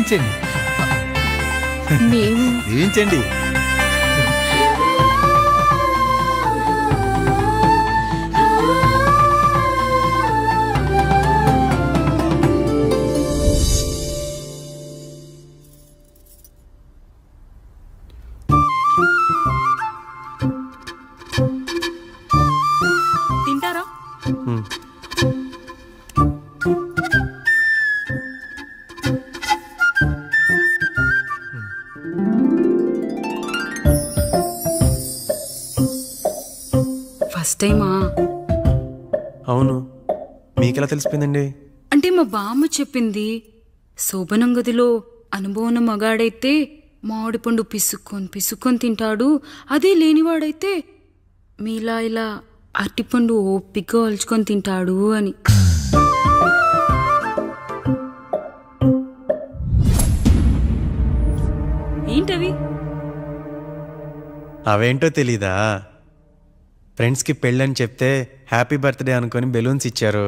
దీవించండి. దీవించండి. తింటారా? ఫస్ట్ టైమా? అవును. మీకెలా తెలిసిపోయిందండి? అంటే మా బామ్మ చెప్పింది. శోభనం గదిలో అనుభవం మగాడైతే మామిడి పండు పిసుక్కొని తింటాడు, అదే లేనివాడైతే మీలా ఇలా అరటిపండు ఓపిగ్గా ఒలుచుకొని తింటాడు అని. ఏంటవి? అవేంటో తెలీదా? ఫ్రెండ్స్కి పెళ్ళని చెప్తే హ్యాపీ బర్త్డే అనుకొని బెలూన్స్ ఇచ్చారు.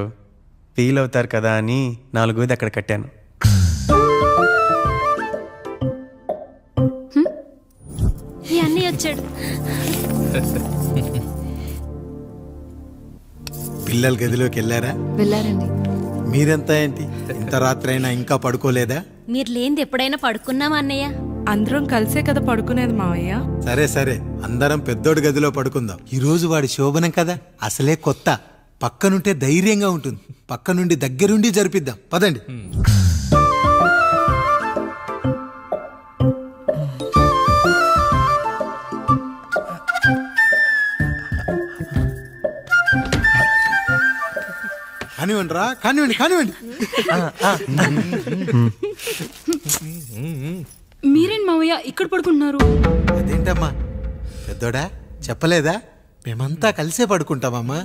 ఫీల్ అవుతారు కదా అని 4 అక్కడ కట్టాను. ఈ అన్నయ్య వచ్చాడు. పిల్లల గదిలోకి వెళ్ళారా? వెళ్ళారండి. మీరెంత ఏంటి ఇంత రాత్రి అయినా ఇంకా పడుకోలేదా? మీరు లేనిది ఎప్పుడైనా పడుకున్నామా అన్నయ్య? అందరం కలిసే కదా పడుకునేది మావయ్య. సరే సరే, అందరం పెద్దోడి గదిలో పడుకుందాం. ఈ రోజు వాడి శోభనం కదా, అసలే కొత్త. పక్కనుంటే ధైర్యంగా ఉంటుంది. పక్క నుండి దగ్గరుండి జరిపిద్దాం. పదండి. కానివ్వండి రా, కానివ్వండి కానివ్వండి. మీరేంటి మావయ్య ఇక్కడ పడుకుంటున్నారు? అదేంటమ్మా పెద్దోడా, చెప్పలేదా? మేమంతా కలిసే పడుకుంటామమ్మా.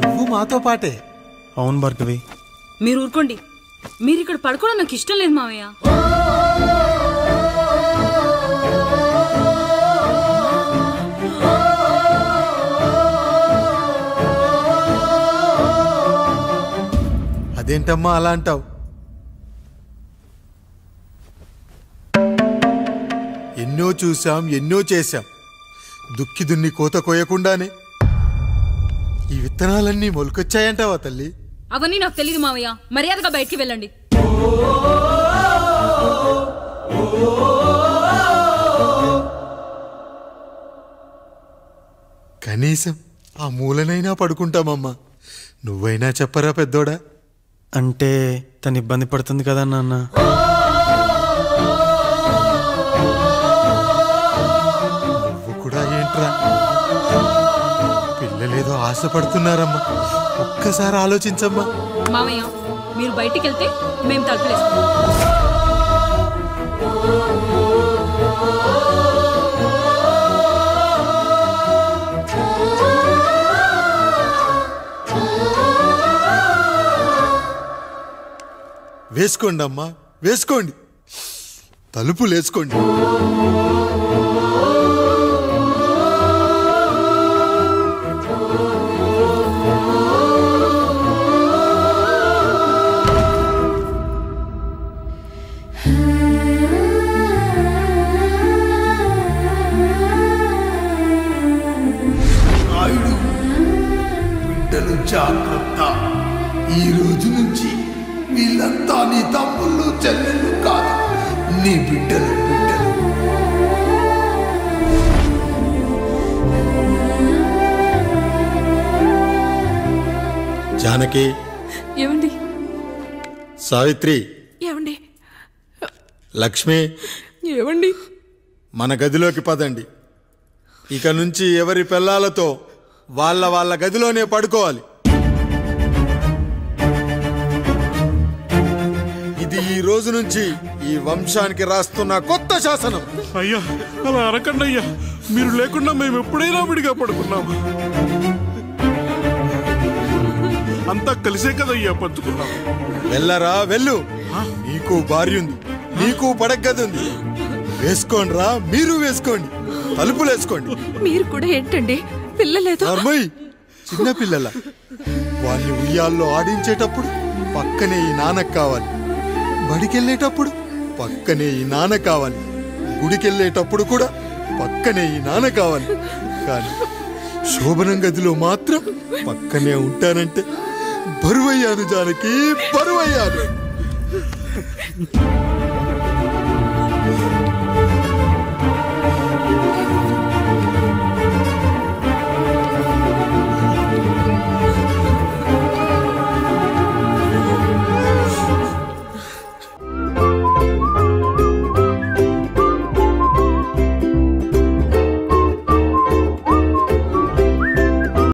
నువ్వు మాతో పాటే. అవును భార్గవి. మీరు ఊరుకోండి. మీరు ఇక్కడ పడుకోవడం నాకు ఇష్టం లేదు మావయ్య. అదేంటమ్మా అలా అంటావు? ఎన్నో చూసాం, ఎన్నో చేశాం. దుక్కి దున్ని కోత కోయకుండానే ఈ విత్తనాలన్నీ మొలకొచ్చాయంటావా తల్లి? అవన్నీ నాకు తెలియదు మావయ్య. మర్యాదగా బయటికి వెళ్ళండి. కనీసం ఆ మూలనైనా పడుకుంటామమ్మా. నువ్వైనా చెప్పరా పెద్దోడా? అంటే తను ఇబ్బంది పడుతుంది కదా నాన్న. నువ్వు కూడా ఏంట్రా? పిల్లలేదో ఆశపడుతున్నారమ్మా. ఒక్కసారి ఆలోచించమ్మా. మావయ్య మీరు బయటికి వెళ్తే మేము తలుపులేసుకుంటాం. వేసుకోండి అమ్మా, వేసుకోండి. తలుపులు వేసుకోండి. బిడ్డలు జాగ్రత్త. ఈ రోజు నుంచి వీళ్ళంతా నీ తమ్ముళ్ళు చెల్లెళ్ళు కాదు, నీ బిడ్డలు. జానకి, ఏమండి? సావిత్రి, ఏమండి? లక్ష్మి, ఏమండి? మన గదిలోకి పదండి. ఇక నుంచి ఎవరి పిల్లలతో వాళ్ళ గదిలోనే పడుకోవాలి. ఇది ఈ రోజు నుంచి ఈ వంశానికి రాస్తున్న కొత్త శాసనం. అయ్యా అలా అరకండి అయ్యా. మీరు లేకుండా మేము ఎప్పుడైనా విడిగా పడుకున్నాము. అంతా కలిసే కదయ్యా పంచుకున్నాం. వెళ్ళరా వెళ్ళు. నీకు భార్య ఉంది, నీకు పడగది ఉంది. వేసుకోండి రా, మీరు వేసుకోండి. తలుపులు వేసుకోండి. మీరు కూడా ఏంటండి పిల్లలేదు? చిన్న పిల్లల వాళ్ళని ఉయ్యాల్లో ఆడించేటప్పుడు పక్కనే ఈ నాన్నకు కావాలి. బడికెళ్ళేటప్పుడు పక్కనే ఈ నాన్న కావాలి. గుడికెళ్ళేటప్పుడు కూడా పక్కనే ఈ నాన్న కావాలి. కానీ శోభనం గదిలో మాత్రం పక్కనే ఉంటానంటే బరువయ్యాను జానకి, బరువయ్యాను.